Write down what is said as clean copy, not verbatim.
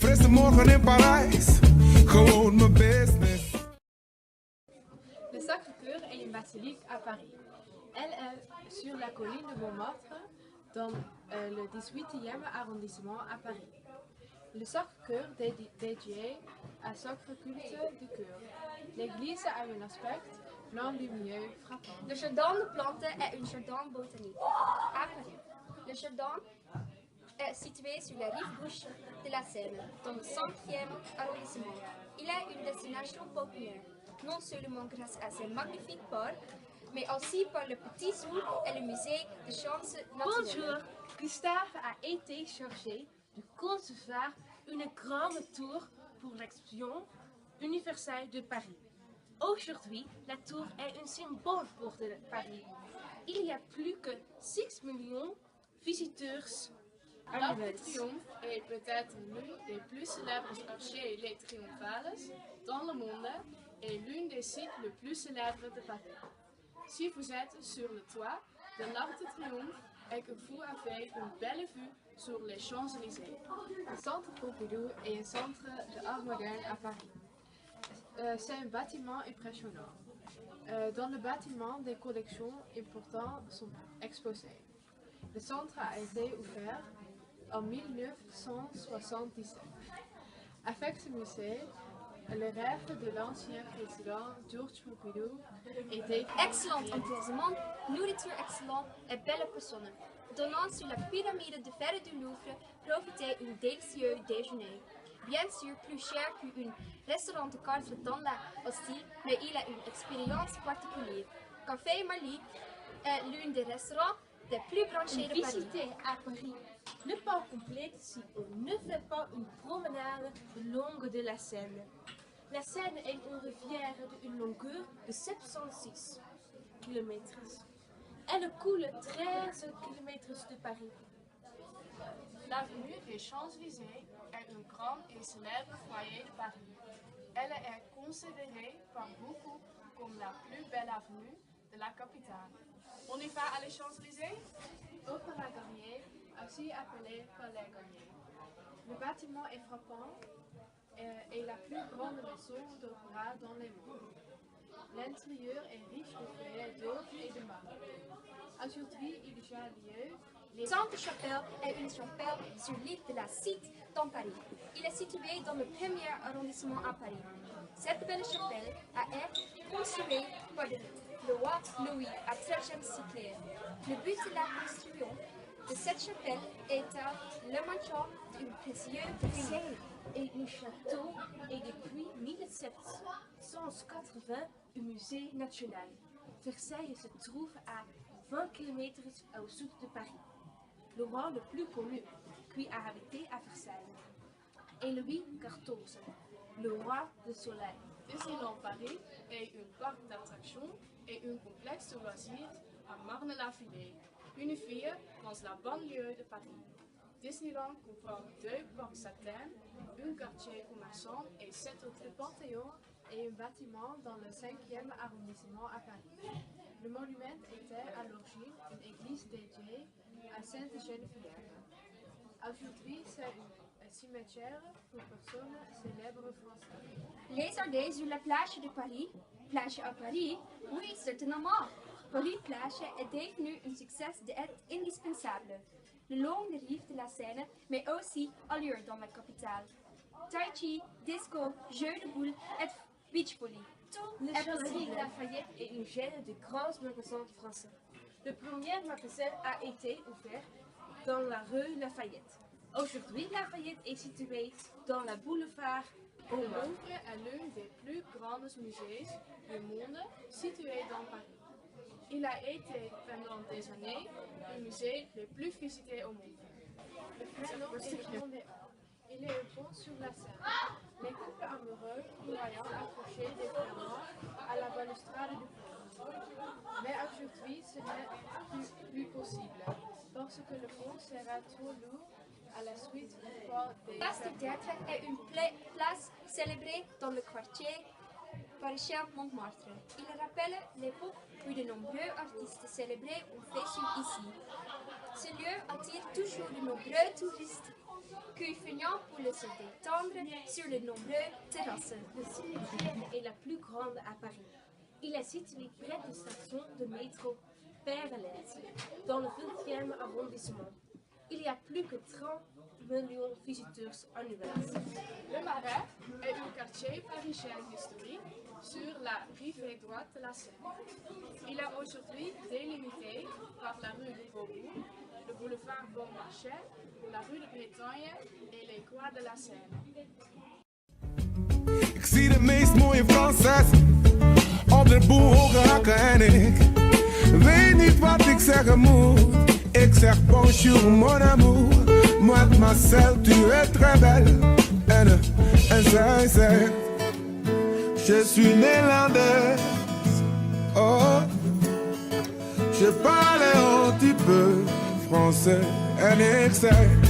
Frisse morgen in Parijs, gewoon mijn business. Le Sacré-Cœur est une basilique à Paris. Elle est sur la colline de Montmartre, dans le 18e arrondissement à Paris. Le Sacré-Cœur dédié à sacre culte du cœur. L'église a un aspect plein lumineux frappant. Le jardin de plantes est un jardin botanique à Paris. Le jardin est situé sur la rive gauche de la Seine, dans le 5e arrondissement. Il est une destination populaire, non seulement grâce à ses magnifiques parcs, mais aussi par le Petit Zoo et le musée de sciences naturelles. Bonjour, Gustave a été chargé de concevoir une grande tour pour l'exposition universelle de Paris. Aujourd'hui, la tour est un symbole pour Paris. Il y a plus que 6 millions de visiteurs L'Arc de Triomphe est peut-être l'une des plus célèbres archers les triomphales dans le monde et l'une des sites les plus célèbres de Paris. Si vous êtes sur le toit de l'Arc de Triomphe et que vous avez une belle vue sur les Champs-Élysées. Le Centre Pompidou est un centre d'art moderne à Paris. C'est un bâtiment impressionnant. Dans le bâtiment, des collections importantes sont exposées. Le centre a été ouvert en 1977. Avec ce musée, le rêve de l'ancien président Georges Pompidou était Excellent emplacement, nourriture excellente et belles personnes. Donnant sur la pyramide de fer du Louvre, profitez un délicieux déjeuner. Bien sûr, plus cher qu'un restaurant de carte dans la aussi, mais il a une expérience particulière. Café Marly est l'un des restaurants les plus branchés de Paris. Visiter à Paris n'est pas complète si on ne fait pas une promenade le long de la Seine. La Seine est une rivière d'une longueur de 706 km. Elle coule 13 km de Paris. L'avenue des Champs-Élysées est un grand et célèbre foyer de Paris. Elle est considérée par beaucoup comme la plus belle avenue de la capitale. On y va à les Champs-Élysées? Opéra Garnier, aussi appelé Palais Garnier. Le bâtiment est frappant et la plus grande maison d'opéra dans le monde. L'intérieur est riche de feuilles d'or et de marbre. Aujourd'hui, il y a lieu les Sainte-Chapelle est une chapelle sur l'île de la Cité dans Paris. Il est situé dans le premier arrondissement à Paris. Cette belle chapelle a été construite par le roi Louis à 13e siècle. Le but de la construction de cette chapelle était le maintien d'une précieuse Versailles est un château et depuis 1780 un musée national. Versailles se trouve à 20 km au sud de Paris. Le roi le plus connu qui a habité à Versailles est Louis XIV, le roi du soleil. Disneyland Paris est un parc d'attractions et un complexe de loisirs à Marne-la-Vallée, une ville dans la banlieue de Paris. Disneyland comprend 2 parcs Satin, un quartier commerçant et 7 hôtels. Le Panthéon est un bâtiment dans le 5e arrondissement à Paris. Le monument était à l'origine une église dédiée à Sainte-Geneviève. Aujourd'hui, c'est un cimetière pour personnes célèbres françaises. Lézardez sur la plage de Paris. Plage à Paris? Oui, certainement. Paris-Plage est devenu un succès d'être indispensable. Le long des rives de la Seine, mais aussi ailleurs dans la capitale. Tai chi, disco, jeux de boules et beach volley. Le Galerie Lafayette est une chaîne de grands magasins français. Le premier magasin a été ouvert dans la rue Lafayette. Aujourd'hui, Lafayette est situé dans la boulevard Le Louvre est l'un des plus grands musées du monde situé dans Paris. Il a été pendant des années le musée le plus visité au monde. Le prénom est le Pont des Arts. Il est un pont sur la Seine. Les couples amoureux croyant accrocher des diamants à la balustrade du pont. Mais aujourd'hui, ce n'est plus possible parce que le pont sera trop lourd à la suite du port des Place du Théâtre est une place célébrée dans le quartier paroissiale Montmartre. Il rappelle l'époque où de nombreux artistes célébrés ont fait sur ici. Ce lieu attire toujours de nombreux touristes qui finissent pour le se détendre sur les nombreuses terrasses. Le cimetière est la plus grande à Paris. Il est situé près de la station de métro Père-Lachaise, dans le 20e arrondissement. Il y a plus que 30 millions de visiteurs annuels. Le Marais est un quartier parisien historique sur la rive droite de la Seine. Il est aujourd'hui délimité par la rue de Beaubourg, le boulevard Bon-Marché, la rue de Bretagne et les quais de la Seine. Ik zie de meest mooie Franses op de boel hoge hakken en ik weet niet wat ik zeggen moet. Ik zeg bonjour mon amour, mademoiselle tu es très belle. En zij zegt, je suis néerlandaise. Oh, je parle un petit peu français en ik zeg